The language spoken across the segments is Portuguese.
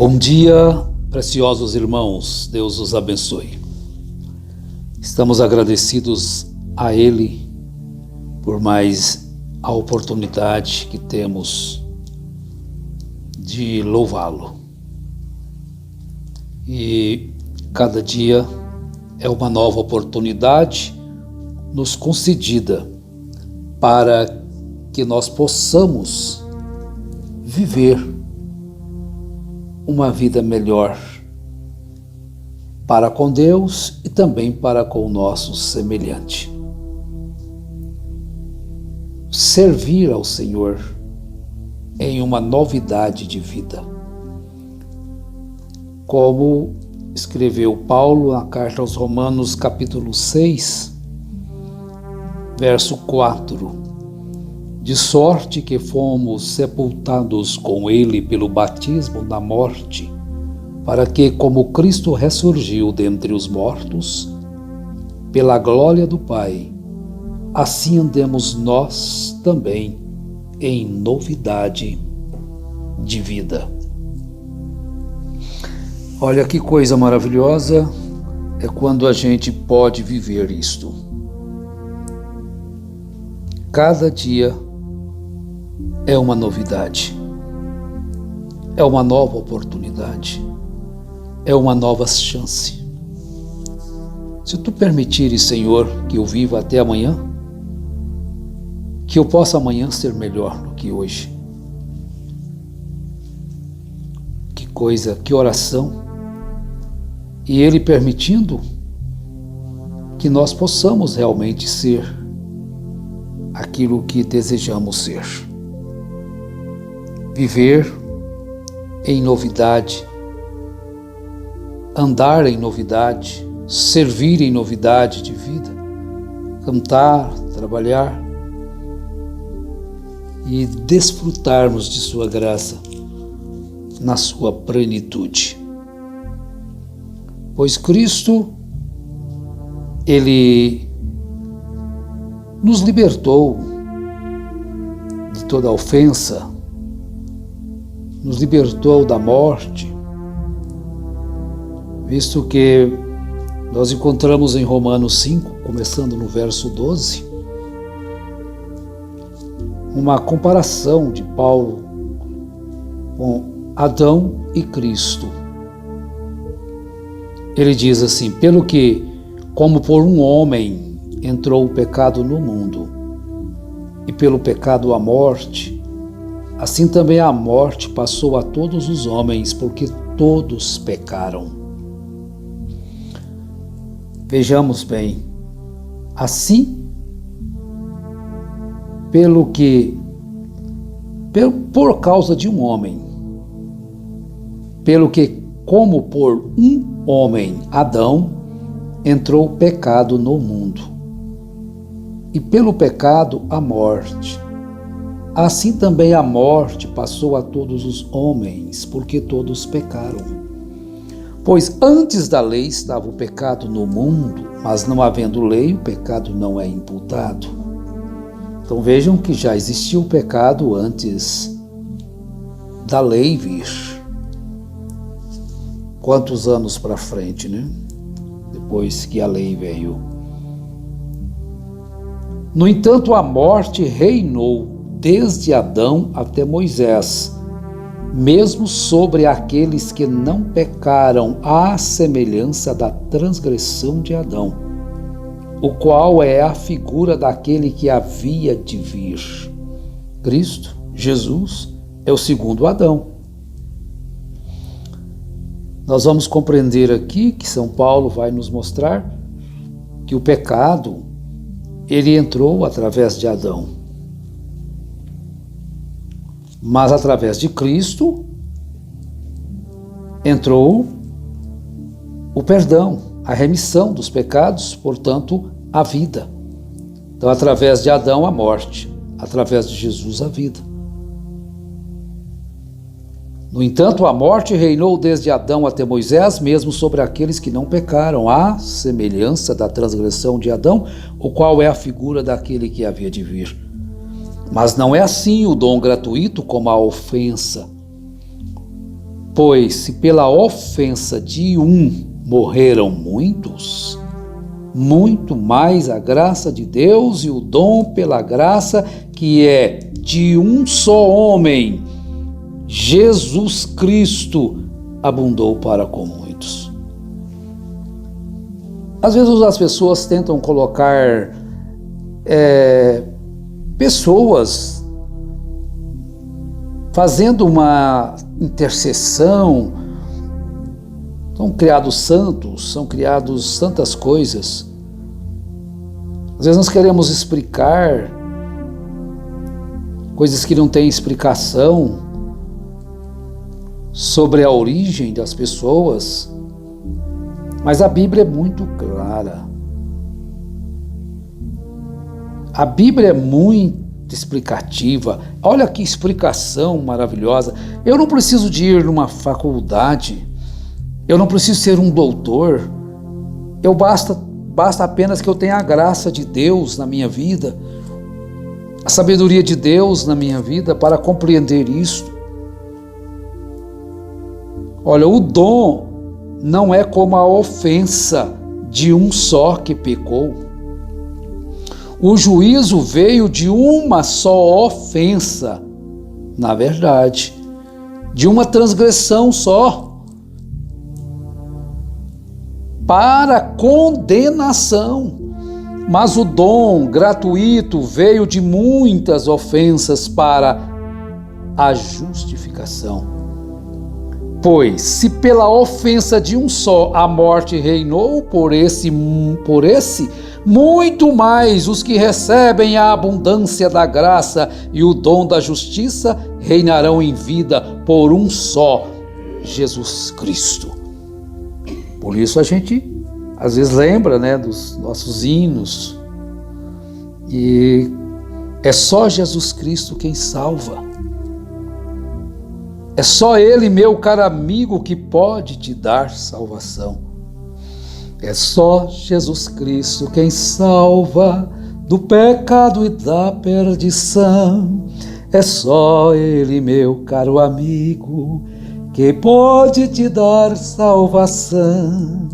Bom dia, preciosos irmãos, Deus os abençoe. Estamos agradecidos a Ele por mais a oportunidade que temos de louvá-lo. E cada dia é uma nova oportunidade nos concedida para que nós possamos viver uma vida melhor para com Deus e também para com o nosso semelhante. Servir ao Senhor em uma novidade de vida. Como escreveu Paulo na carta aos Romanos, capítulo 6, verso 4. De sorte que fomos sepultados com ele pelo batismo na morte, para que, como Cristo ressurgiu dentre os mortos, pela glória do Pai, assim andemos nós também em novidade de vida. Olha que coisa maravilhosa é quando a gente pode viver isto. Cada dia é uma novidade, é uma nova oportunidade, é uma nova chance. Se tu permitires, Senhor, que eu viva até amanhã, que eu possa amanhã ser melhor do que hoje. Que coisa, que oração. E Ele permitindo que nós possamos realmente ser aquilo que desejamos ser. Viver em novidade, andar em novidade, servir em novidade de vida, cantar, trabalhar e desfrutarmos de sua graça na sua plenitude. Pois Cristo, Ele nos libertou de toda ofensa, nos libertou da morte, visto que nós encontramos em Romanos 5, começando no verso 12, uma comparação de Paulo com Adão e Cristo. Ele diz assim: pelo que, como por um homem entrou o pecado no mundo, e pelo pecado a morte, assim também a morte passou a todos os homens, porque todos pecaram. Vejamos bem, assim, por causa de um homem, pelo que, como por um homem, Adão, entrou o pecado no mundo, e pelo pecado a morte, assim também a morte passou a todos os homens, porque todos pecaram. Pois antes da lei estava o pecado no mundo, mas não havendo lei, o pecado não é imputado. Então vejam que já existia o pecado antes da lei vir. Quantos anos para frente, né? Depois que a lei veio. No entanto, a morte reinou desde Adão até Moisés, mesmo sobre aqueles que não pecaram, à semelhança da transgressão de Adão, o qual é a figura daquele que havia de vir. Cristo, Jesus, é o segundo Adão. Nós vamos compreender aqui que São Paulo vai nos mostrar que o pecado, ele entrou através de Adão. Mas através de Cristo entrou o perdão, a remissão dos pecados, portanto, a vida. Então, através de Adão, a morte, através de Jesus, a vida. No entanto, a morte reinou desde Adão até Moisés, mesmo sobre aqueles que não pecaram, à semelhança da transgressão de Adão, o qual é a figura daquele que havia de vir. Mas não é assim o dom gratuito como a ofensa. Pois se pela ofensa de um morreram muitos, muito mais a graça de Deus e o dom pela graça que é de um só homem, Jesus Cristo, abundou para com muitos. Às vezes as pessoas tentam colocar pessoas fazendo uma intercessão. São criados santos, são criados tantas coisas. Às vezes nós queremos explicar coisas que não têm explicação sobre a origem das pessoas, mas a Bíblia é muito clara. A Bíblia é muito explicativa. Olha que explicação maravilhosa. Eu não preciso de ir numa faculdade, eu não preciso ser um doutor, basta apenas que eu tenha a graça de Deus na minha vida, a sabedoria de Deus na minha vida para compreender isso. Olha, o dom não é como a ofensa de um só que pecou. O juízo veio de uma só ofensa, na verdade, de uma transgressão só, para condenação. Mas o dom gratuito veio de muitas ofensas para a justificação. Pois, se pela ofensa de um só a morte reinou por esse, muito mais os que recebem a abundância da graça e o dom da justiça reinarão em vida por um só, Jesus Cristo. Por isso a gente às vezes lembra, dos nossos hinos, e é só Jesus Cristo quem salva. É só Ele, meu caro amigo, que pode te dar salvação. É só Jesus Cristo quem salva do pecado e da perdição. É só Ele, meu caro amigo, que pode te dar salvação.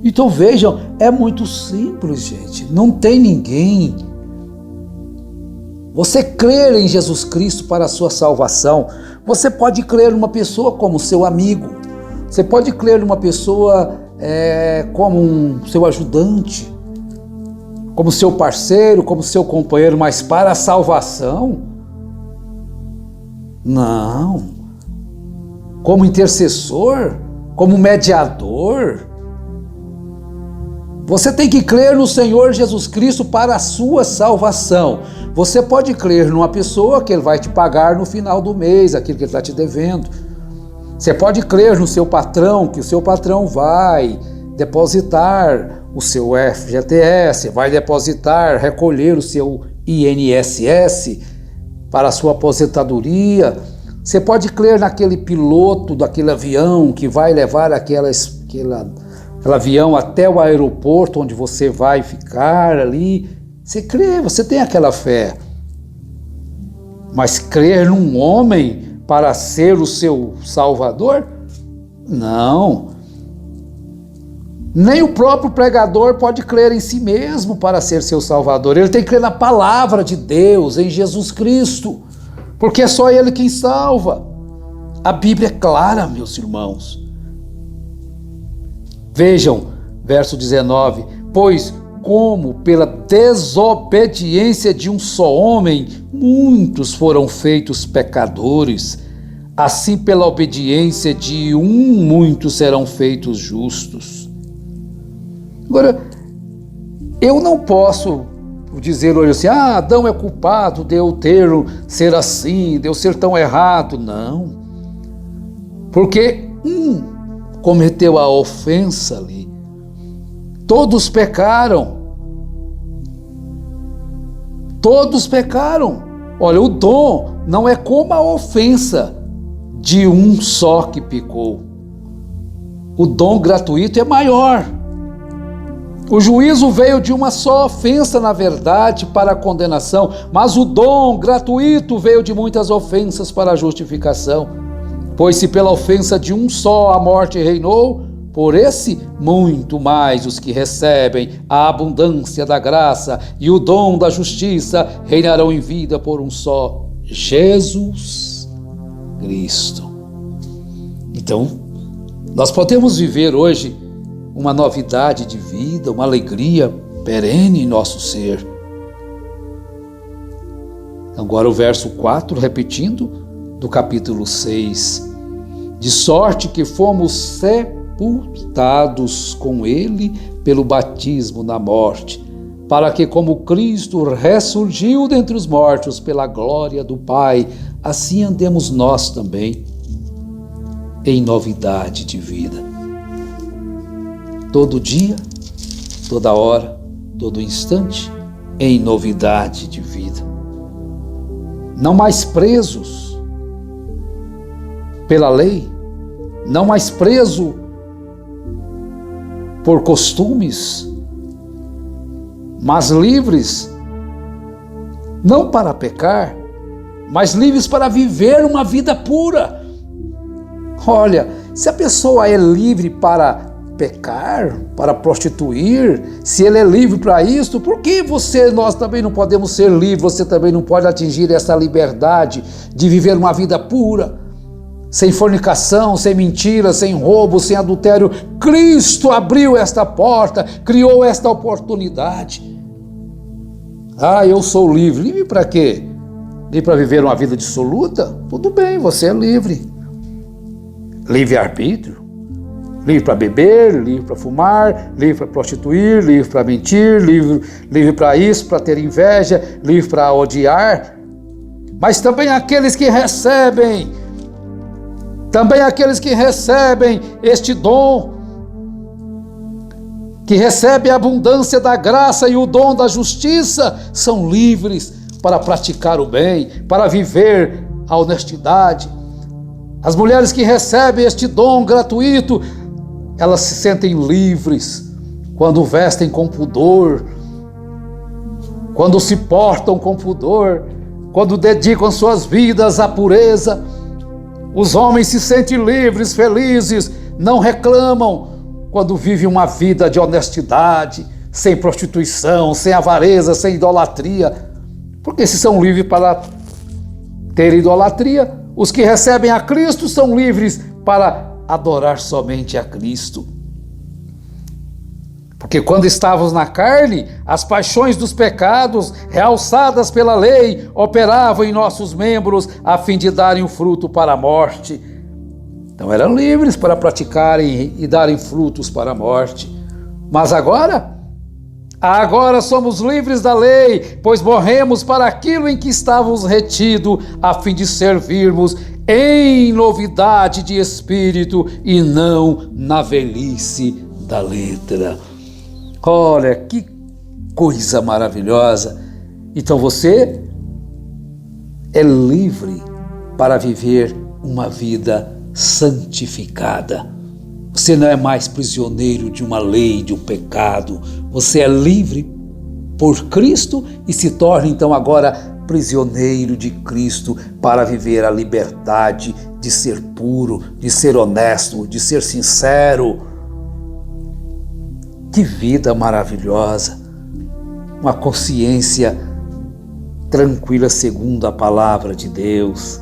Então vejam, é muito simples, gente. Não tem ninguém. Você crer em Jesus Cristo para a sua salvação. Você pode crer numa pessoa como seu amigo. Você pode crer numa pessoa como um seu ajudante, como seu parceiro, como seu companheiro, mas para a salvação? Não. Como intercessor? Como mediador? Você tem que crer no Senhor Jesus Cristo para a sua salvação. Você pode crer numa pessoa que Ele vai te pagar no final do mês, aquilo que Ele está te devendo. Você pode crer no seu patrão, que o seu patrão vai depositar o seu FGTS, vai depositar, recolher o seu INSS para a sua aposentadoria. Você pode crer naquele piloto daquele avião que vai levar aquele avião até o aeroporto onde você vai ficar ali. Você crê, você tem aquela fé. Mas crer num homem para ser o seu salvador? Não. Nem o próprio pregador pode crer em si mesmo para ser seu salvador. Ele tem que crer na palavra de Deus, em Jesus Cristo, porque é só Ele quem salva. A Bíblia é clara, meus irmãos. Vejam, verso 19, pois como pela desobediência de um só homem, muitos foram feitos pecadores, assim pela obediência de um, muitos serão feitos justos. Agora, eu não posso dizer hoje assim, Adão é culpado de eu ser assim, de eu ser tão errado. Não, porque cometeu a ofensa ali. Todos pecaram. Todos pecaram. Olha, o dom não é como a ofensa de um só que pecou. O dom gratuito é maior. O juízo veio de uma só ofensa, na verdade, para a condenação, mas o dom gratuito veio de muitas ofensas para a justificação. Pois se pela ofensa de um só a morte reinou, por esse muito mais os que recebem a abundância da graça e o dom da justiça reinarão em vida por um só, Jesus Cristo. Então, nós podemos viver hoje uma novidade de vida, uma alegria perene em nosso ser. Agora o verso 4, repetindo, do capítulo 6. De sorte que fomos sepultados com ele pelo batismo na morte, para que, como Cristo ressurgiu dentre os mortos pela glória do Pai, assim andemos nós também em novidade de vida. Todo dia, toda hora, todo instante, em novidade de vida. Não mais presos pela lei, não mais preso por costumes, mas livres, não para pecar, mas livres para viver uma vida pura. Olha, se a pessoa é livre para pecar, para prostituir, se ele é livre para isso, por que nós também não podemos ser livres? Você também não pode atingir essa liberdade de viver uma vida pura, sem fornicação, sem mentira, sem roubo, sem adultério. Cristo abriu esta porta, criou esta oportunidade. Eu sou livre. Livre para quê? Livre para viver uma vida dissoluta? Tudo bem, você é livre. Livre-arbítrio. Livre para beber, livre para fumar, livre para prostituir, livre para mentir, livre para isso, para ter inveja, livre para odiar. Mas também aqueles que recebem este dom, que recebem a abundância da graça e o dom da justiça, são livres para praticar o bem, para viver a honestidade. As mulheres que recebem este dom gratuito, elas se sentem livres quando vestem com pudor, quando se portam com pudor, quando dedicam suas vidas à pureza. Os homens se sentem livres, felizes, não reclamam quando vivem uma vida de honestidade, sem prostituição, sem avareza, sem idolatria. Porque se são livres para ter idolatria, os que recebem a Cristo são livres para adorar somente a Cristo. Porque quando estávamos na carne, as paixões dos pecados, realçadas pela lei, operavam em nossos membros a fim de darem o fruto para a morte. Então eram livres para praticarem e darem frutos para a morte. Mas agora somos livres da lei, pois morremos para aquilo em que estávamos retidos, a fim de servirmos em novidade de espírito e não na velhice da letra. Olha, que coisa maravilhosa! Então você é livre para viver uma vida santificada. Você não é mais prisioneiro de uma lei, de um pecado. Você é livre por Cristo e se torna então agora prisioneiro de Cristo para viver a liberdade de ser puro, de ser honesto, de ser sincero. Que vida maravilhosa! Uma consciência tranquila segundo a palavra de Deus.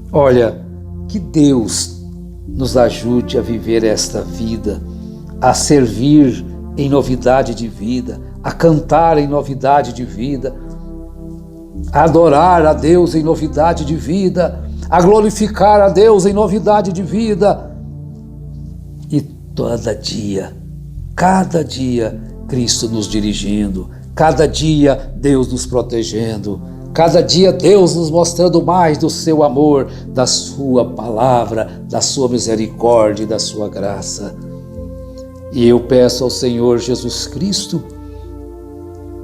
Olha, que Deus nos ajude a viver esta vida, a servir em novidade de vida, a cantar em novidade de vida, a adorar a Deus em novidade de vida, a glorificar a Deus em novidade de vida. E cada dia, Cristo nos dirigindo, cada dia Deus nos protegendo, cada dia Deus nos mostrando mais do seu amor, da sua palavra, da sua misericórdia e da sua graça. E eu peço ao Senhor Jesus Cristo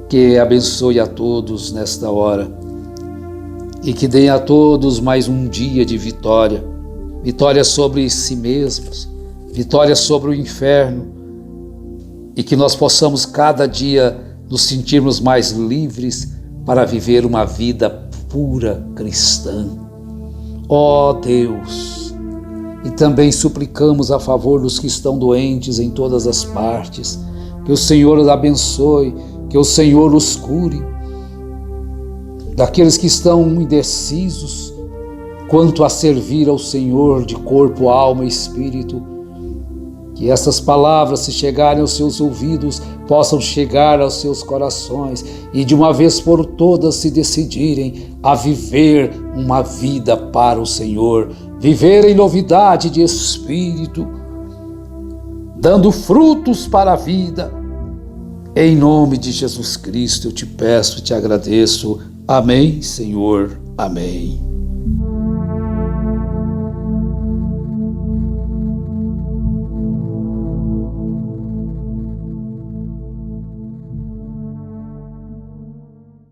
que abençoe a todos nesta hora e que dê a todos mais um dia de vitória, vitória sobre si mesmos, vitória sobre o inferno, e que nós possamos cada dia nos sentirmos mais livres para viver uma vida pura cristã. Ó Deus, E também suplicamos a favor dos que estão doentes em todas as partes, que o Senhor os abençoe, que o Senhor os cure. Daqueles que estão indecisos quanto a servir ao Senhor de corpo, alma e espírito, que essas palavras, se chegarem aos seus ouvidos, possam chegar aos seus corações e de uma vez por todas se decidirem a viver uma vida para o Senhor, viver em novidade de espírito, dando frutos para a vida. Em nome de Jesus Cristo eu te peço e te agradeço. Amém, Senhor. Amém.